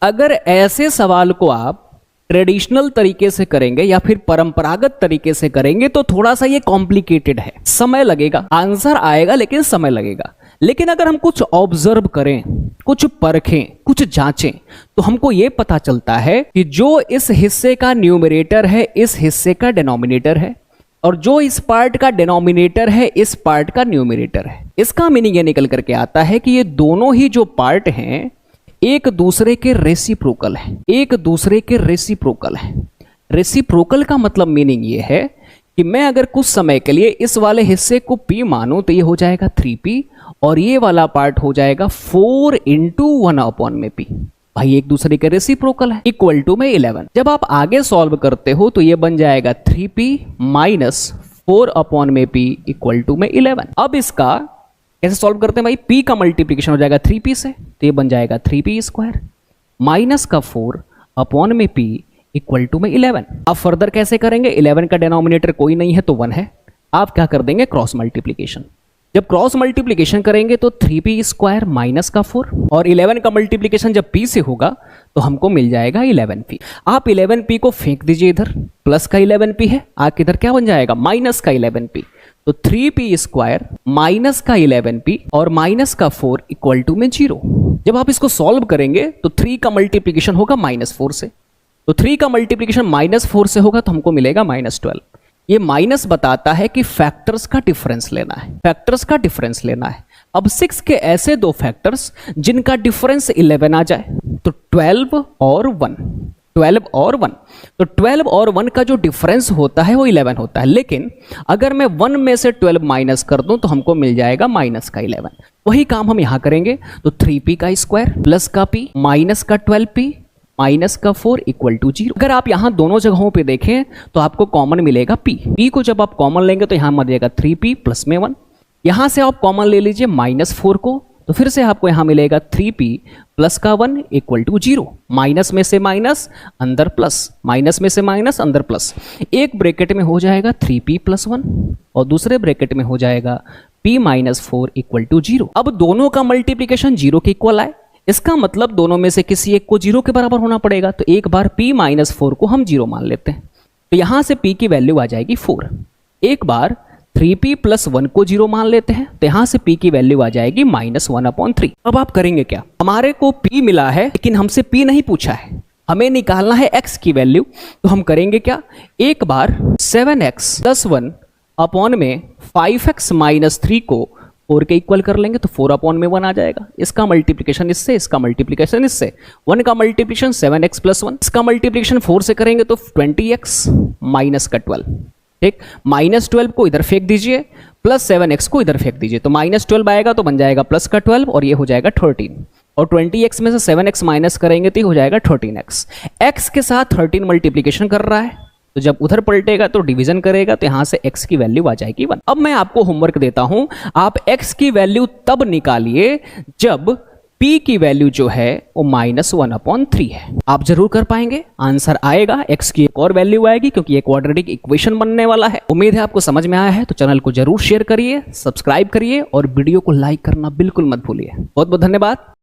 अगर ऐसे सवाल को आप ट्रेडिशनल तरीके से करेंगे या फिर परंपरागत तरीके से करेंगे तो थोड़ा सा ये कॉम्प्लिकेटेड है, समय लगेगा, आंसर आएगा लेकिन समय लगेगा। लेकिन अगर हम कुछ ऑब्जर्व करें, कुछ परखें, कुछ जांचें, तो हमको ये पता चलता है कि जो इस हिस्से का न्यूमरेटर है इस हिस्से का डिनोमिनेटर है, और जो इस पार्ट का डिनोमिनेटर है इस पार्ट का न्यूमरेटर है। इसका मीनिंग ये निकल करके आता है कि ये दोनों ही जो पार्ट हैं एक दूसरे के रेसिप्रोकल हैं, एक दूसरे के रेसिप्रोकल हैं। रेसिप्रोकल का मतलब मीनिंग ये है कि मैं अगर कुछ समय के लिए इस वाले हिस्से को p मानूं तो ये हो जाएगा 3p और ये वाला पार्ट हो जाएगा 4 इंटू 1/p। भाई एक दूसरे के रेसिप्रोकल है। इक्वल टू में 11। जब आप आगे सॉल्व करते हो तो ये बन जाएगा 3p minus 4/p equal to में 11। अब इसका कैसे सॉल्व करते हैं भाई? p का मल्टीप्लिकेशन हो जाएगा 3p से, तो ये बन जाएगा 3p स्क्वायर माइनस का 4/p इक्वल टू में 11। अब फर्दर कैसे करेंगे? 11 का डिनोमिनेटर कोई नहीं है तो 1 है। आप क्या कर देंगे? Cross multiplication. जब क्रॉस मल्टीप्लिकेशन करेंगे तो 3p स्क्वायर माइनस का 4 और 11 का मल्टीप्लिकेशन जब p से होगा तो हमको मिल जाएगा 11p। आप 11p को फेंक दीजिए इधर, प्लस का 11p है, आके इधर क्या बन जाएगा? माइनस का 11p। तो 3p स्क्वायर माइनस का 11p और माइनस का 4 इक्वल टू में 0। जब आप इसको सॉल्व करेंगे तो 3 का मल्टीप्लिकेशन होगा -4 से, तो 3 का मल्टीप्लिकेशन -4 से होगा तो हमको मिलेगा -12। ये माइनस बताता है कि फैक्टर्स का डिफरेंस लेना है, फैक्टर्स का डिफरेंस लेना है। अब 6 के ऐसे दो फैक्टर्स जिनका डिफरेंस 11 आ जाए, तो 12 और 1, 12 और 1, तो 12 और 1 का जो डिफरेंस होता है वो 11 होता है। लेकिन अगर मैं 1 में से 12 माइनस कर दूं तो हमको मिल जाएगा माइनस का 11। वही काम हम यहां करेंगे, तो 3p का स्क्वायर प्लस का p माइनस का 12p माइनस का 4 इक्वल टू 0। अगर आप यहां दोनों जगहों पे देखें तो आपको कॉमन मिलेगा p को जब आप कॉमन लेंगे तो यहां मिलेगा 3p प्लस में 1। यहां से आप कॉमन ले लीजिए -4 को, तो फिर से आपको यहां मिलेगा 3p प्लस का 1 इक्वल टू 0। माइनस में से माइनस अंदर प्लस, माइनस में से माइनस अंदर प्लस। एक ब्रैकेट में हो जाएगा 3p प्लस 1 और दूसरे ब्रैकेट में हो जाएगा p माइनस 4 इक्वल टू 0। अब दोनों का मल्टीप्लिकेशन 0 के इक्वल आए, इसका मतलब दोनों में से किसी एक को 0 के बराबर होना पड़ेगा। तो एक बार p माइनस 4 को हम 0 मान लेते हैं, तो यहां से p की वैल्यू आ जाएगी 4। एक बार 3p प्लस 1 को 0 मान लेते हैं, तो यहां से p की वैल्यू आ जाएगी -1/3। अब आप करेंगे क्या? हमारे को p मिला है लेकिन हमसे p नहीं पूछा है, हमें निकालना है x की वैल्यू। तो हम करेंगे क्या? एक बार 7x प्लस 1 अपॉन में 5x माइनस 3 को 4 के इक्वल कर लेंगे, तो 4/1 आ जाएगा। इसका मल्टीप्लिकेशन इससे, इसका मल्टीप्लिकेशन इससे, 1 का मल्टीप्लिकेशन 7x प्लस 1, इसका मल्टीप्लिकेशन 4 से करेंगे तो 20x माइनस का 12। ठीक, -12 को इधर फेंक दीजिए, प्लस 7x को इधर फेंक दीजिए, तो -12 आएगा तो बन जाएगा प्लस का 12 और ये हो जाएगा 13। और 20x में से 7x माइनस करेंगे तो ये हो जाएगा 13x। x के साथ 13 मल्टीप्लिकेशन कर रहा है, तो जब उधर पलटेगा तो डिवीजन करेगा, तो यहां से x की वैल्यू आ जाएगी 1। अब मैं आपको होमवर्क देता हूं, आप x की वैल्यू तब निकालिए जब p की वैल्यू जो है वो -1/3 है। आप जरूर कर पाएंगे, आंसर आएगा। x की एक और वैल्यू आएगी क्योंकि ये क्वाड्रेटिक इक्वेशन बनने वाला है। उम्मीद है आपको समझ में आया है, तो चैनल को जरूर शेयर करिए, सब्सक्राइब करिए और वीडियो को लाइक करना बिल्कुल मत भूलिए। बहुत बहुत धन्यवाद।